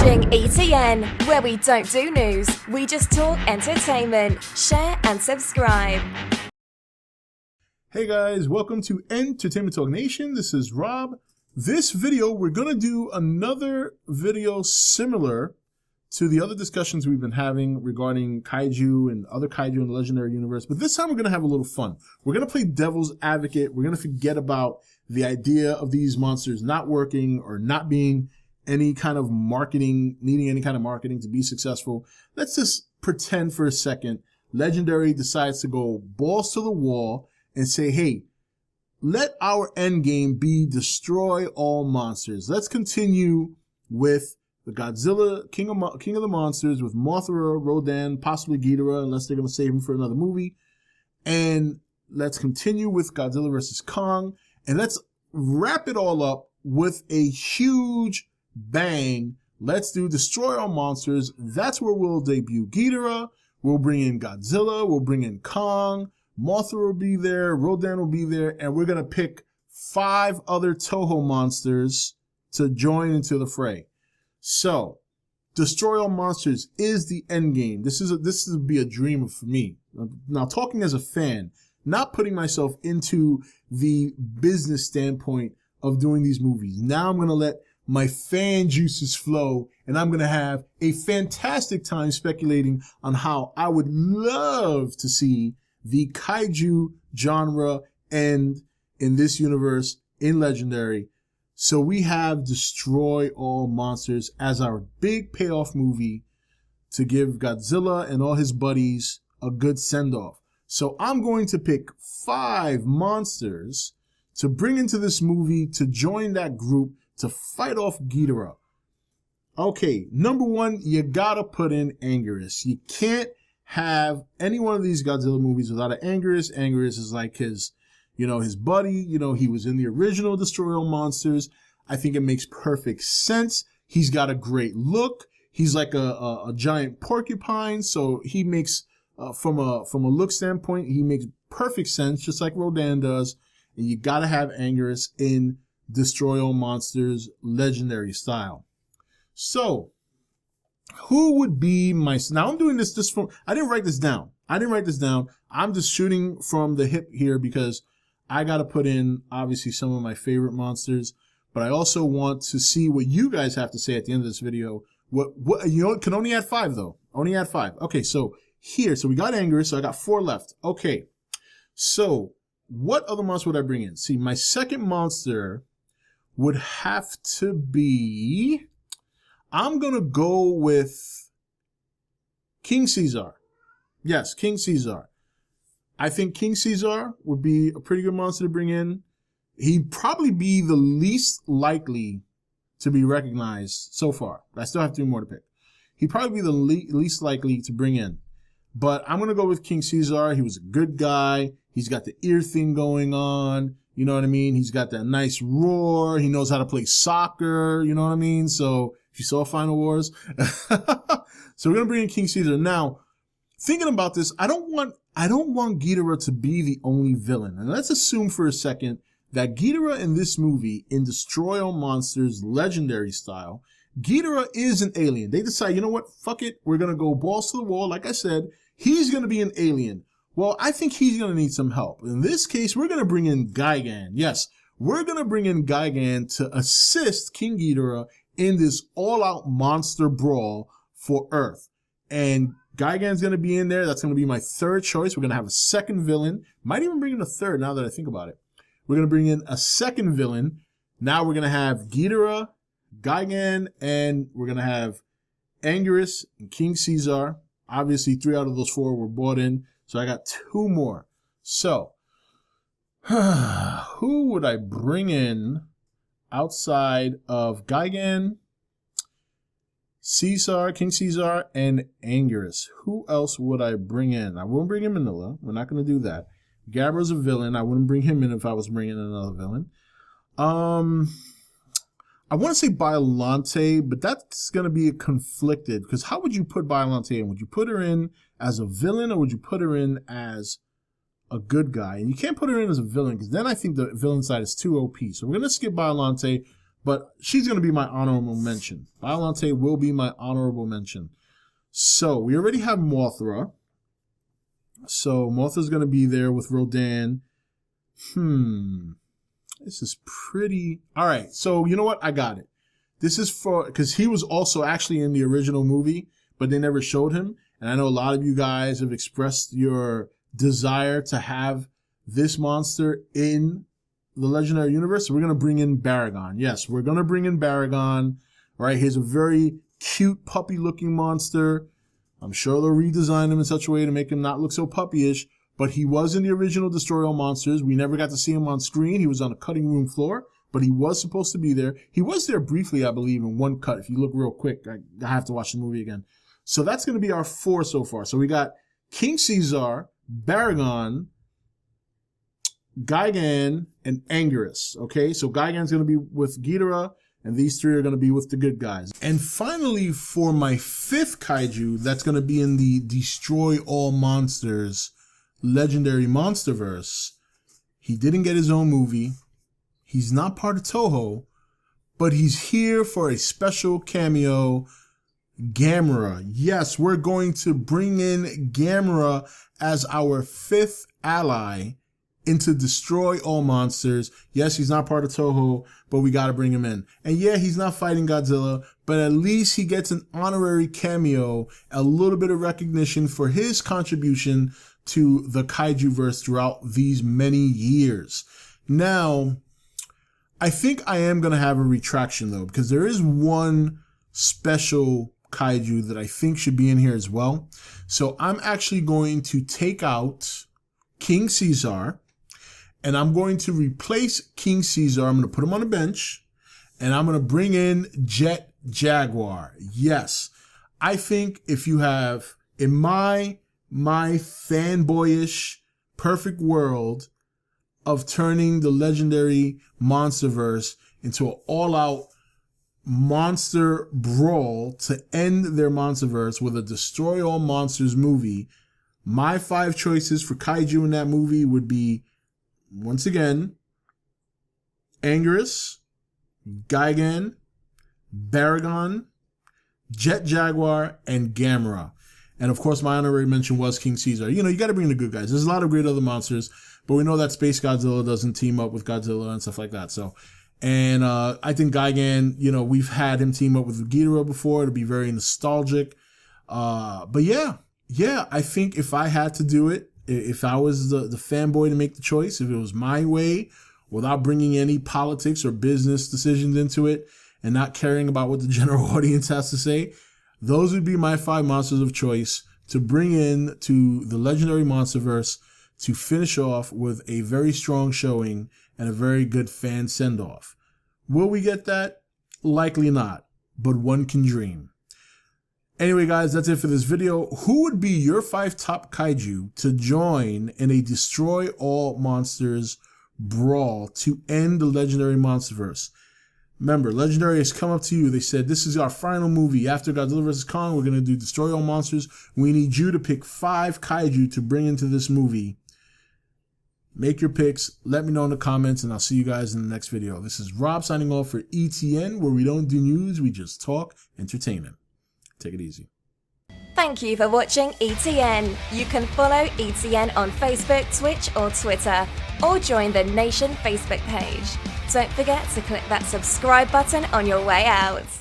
watching E.T.N, where we don't do news, we just talk entertainment. Share and subscribe. Hey guys, welcome to Entertainment Talk Nation. This is Rob. This video, we're going to do another video similar to the other discussions we've been having regarding kaiju and other kaiju in the Legendary Universe. But this time we're going to have a little fun. We're going to play devil's advocate. We're going to forget about the idea of these monsters not working or not being any kind of marketing, needing any kind of marketing to be successful. Let's just pretend for a second Legendary decides to go balls to the wall and say, hey, let our end game be destroy all monsters. Let's continue with the Godzilla, King of the Monsters, with Mothra, Rodan, possibly Ghidorah, unless they're going to save him for another movie. And let's continue with Godzilla versus Kong. And let's wrap it all up with a huge bang. Let's do Destroy All Monsters. That's where we'll debut Ghidorah. We'll bring in Godzilla. We'll bring in Kong. Mothra will be there. Rodan will be there. And we're going to pick 5 other Toho monsters to join into the fray. So, Destroy All Monsters is the end game. This would be a dream for me. Now, talking as a fan, not putting myself into the business standpoint of doing these movies. Now I'm going to let my fan juices flow, and I'm going to have a fantastic time speculating on how I would love to see the kaiju genre end in this universe in Legendary. So we have Destroy All Monsters as our big payoff movie to give Godzilla and all his buddies a good send-off. So I'm going to pick 5 monsters to bring into this movie to join that group to fight off Ghidorah. Okay, number 1, you gotta put in Anguirus. You can't have any one of these Godzilla movies without an Anguirus. Anguirus is like his buddy. He was in the original Destroy All Monsters. I think it makes perfect sense. He's got a great look. He's like a giant porcupine, so he makes, from a look standpoint, he makes perfect sense, just like Rodan does. And you gotta have Anguirus in Destroy All Monsters Legendary style. So, who would be my... Now, I'm doing this just from... I didn't write this down. I'm just shooting from the hip here because I got to put in, obviously, some of my favorite monsters. But I also want to see what you guys have to say at the end of this video. Can only add 5, though. Only add 5. Okay, so here. So we got Anguirus. So I got 4 left. Okay. So, what other monster would I bring in? See, my second monster would have to be... I'm going to go with King Caesar. Yes, King Caesar. I think King Caesar would be a pretty good monster to bring in. He'd probably be the least likely to be recognized so far. I still have 2 more to pick. He'd probably be the least likely to bring in. But I'm going to go with King Caesar. He was a good guy. He's got the ear thing going on. You know what I mean? He's got that nice roar. He knows how to play soccer. You know what I mean? So... if you saw Final Wars. So we're going to bring in King Caesar. Now, thinking about this, I don't want Ghidorah to be the only villain. And let's assume for a second that Ghidorah in this movie, in Destroy All Monsters Legendary style, Ghidorah is an alien. They decide, you know what, fuck it, we're going to go balls to the wall. Like I said, he's going to be an alien. Well, I think he's going to need some help. In this case, we're going to bring in Gigan. Yes, we're going to bring in Gigan to assist King Ghidorah in this all-out monster brawl for Earth. And Gigan's going to be in there. That's going to be my 3rd choice. We're going to have a 2nd villain. Might even bring in a 3rd now that I think about it. We're going to bring in a 2nd villain. Now we're going to have Ghidorah, Gigan, and we're going to have Anguirus and King Caesar. Obviously, 3 out of those 4 were brought in. So I got 2 more. So, who would I bring in outside of Gigan, Caesar, King Caesar, and Anguirus? Who else would I bring in? I won't bring in Manila. We're not going to do that. Gabra's a villain. I wouldn't bring him in if I was bringing in another villain. I want to say Biollante, but that's going to be conflicted, because how would you put Biollante in? Would you put her in as a villain, or would you put her in as a good guy? And you can't put her in as a villain, because then I think the villain side is too OP. So we're going to skip Biollante. but she's going to be my honorable mention. Biollante will be my honorable mention. So we already have Mothra. So Mothra's going to be there with Rodan. This is pretty... All right, so you know what? I got it. This is for... Because he was also actually in the original movie, but they never showed him. And I know a lot of you guys have expressed your desire to have this monster in the Legendary Universe. So we're going to bring in Baragon. Yes, we're going to bring in Baragon. All right, he's a very cute puppy-looking monster. I'm sure they'll redesign him in such a way to make him not look so puppyish. But he was in the original Destroy All Monsters. We never got to see him on screen. He was on a cutting room floor, but he was supposed to be there. He was there briefly, I believe, in one cut. If you look real quick, I have to watch the movie again. So that's going to be our 4 so far. So we got King Caesar, Baragon, Gigan, and Anguirus. Okay, so Gigan's going to be with Ghidorah, and these 3 are going to be with the good guys. And finally, for my 5th kaiju, that's going to be in the Destroy All Monsters Legendary Monsterverse. He didn't get his own movie. He's not part of Toho, but he's here for a special cameo. Gamera. Yes, we're going to bring in Gamera as our 5th ally into Destroy All Monsters. Yes, he's not part of Toho, but we got to bring him in. And yeah, he's not fighting Godzilla, but at least he gets an honorary cameo, a little bit of recognition for his contribution to the Kaiju-verse throughout these many years. Now, I think I am going to have a retraction, though, because there is one special Kaiju that I think should be in here as well. So I'm actually going to take out King Caesar, and I'm going to replace King Caesar. I'm going to put him on a bench, and I'm going to bring in Jet Jaguar. Yes, I think if you have, in my fanboyish perfect world of turning the Legendary Monsterverse into an all-out monster brawl to end their Monsterverse with a Destroy All Monsters movie, my 5 choices for kaiju in that movie would be, once again, Anguirus, Gigan, Baragon, Jet Jaguar, and Gamera. And of course, my honorary mention was King Caesar. You know, you got to bring the good guys. There's a lot of great other monsters, but we know that Space Godzilla doesn't team up with Godzilla and stuff like that. So, and I think Gigan, you know, we've had him team up with Ghidorah before. It'll be very nostalgic. But yeah, I think if I had to do it, if I was the fanboy to make the choice, if it was my way, without bringing any politics or business decisions into it and not caring about what the general audience has to say, those would be my 5 monsters of choice to bring in to the Legendary Monsterverse to finish off with a very strong showing and a very good fan send-off. Will we get that? Likely not, but one can dream. Anyway, guys, that's it for this video. Who would be your 5 top kaiju to join in a Destroy All Monsters brawl to end the Legendary Monsterverse? Remember, Legendary has come up to you. They said, this is our final movie. After Godzilla vs. Kong, we're going to do Destroy All Monsters. We need you to pick 5 kaiju to bring into this movie. Make your picks. Let me know in the comments, and I'll see you guys in the next video. This is Rob signing off for E.T.N, where we don't do news, we just talk entertainment. Take it easy. Thank you for watching E.T.N. You can follow E.T.N on Facebook, Twitch, or Twitter, or join the Nation Facebook page. Don't forget to click that subscribe button on your way out.